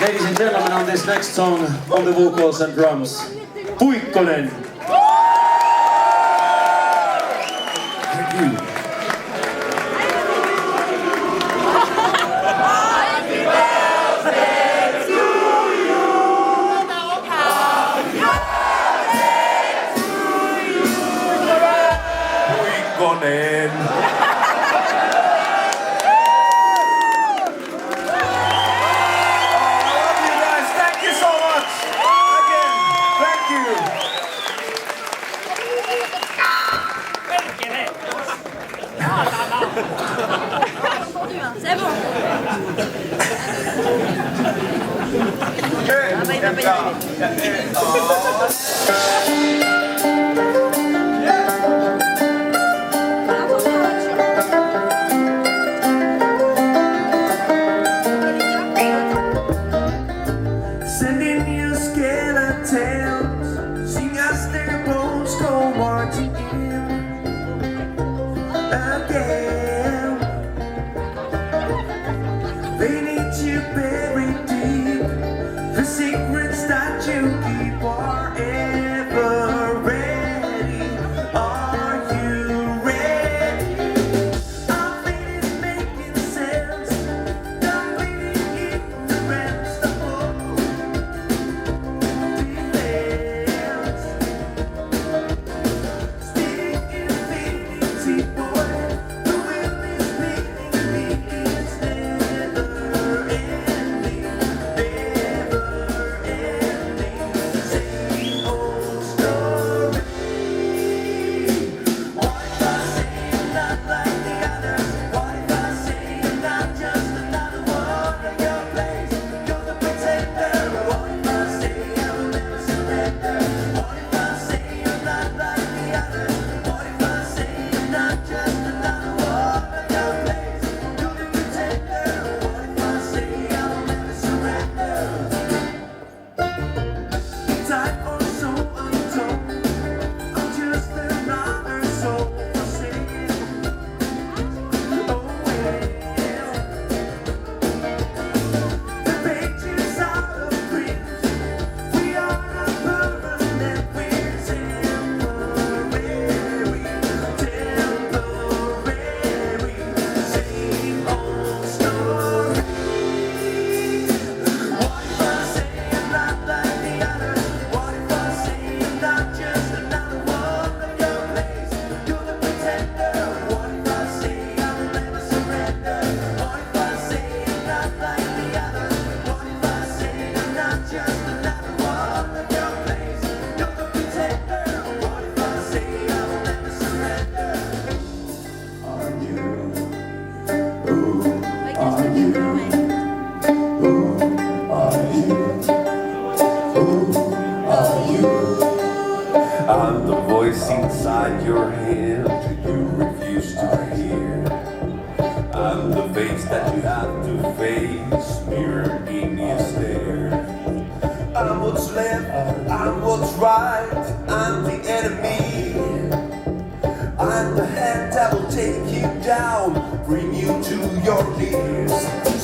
Ladies and gentlemen, on this next song, on the vocals and drums, Puikkonen. Thank you. C'est bon. Sending you skeletons, sing us their bones go marching in again. They need you buried deep, the secrets that you keep are ever ready. Are you ready? Our fate is making sense, completing ignorance, the whole defense. Stick infinity, boy, the will is beating me, it's never ending, never ending. Same old story. What if I say I'm not like the others? What if I say I'm not just another one of your place? You're the pretender. What if I say I will never surrender? What if I say I'm not like the others? What if I say I'm not just another one of your place? You're the pretender. What if I say I will never surrender? Time or so untold, I'm just another soul for sale. Oh well, the pages out of print. We are not permanent, we're temporary, temporary. Same old story. What if I say I'm not like the others? What if I say I'm not just another one of your place? You're the pretender. What if I say I will never surrender? What if I say I'm not like the others? What if I say I'm not just another one of your place? You're the pretender. What if I say I will never surrender? Are you? Who are you? Who are you? Who are you? I'm the voice inside your head you refuse to hear. I'm the face that you have to face, mirror in your stare. I'm what's left, I'm what's right, I'm the enemy. I'm the hand that will take you down, bring you to your knees.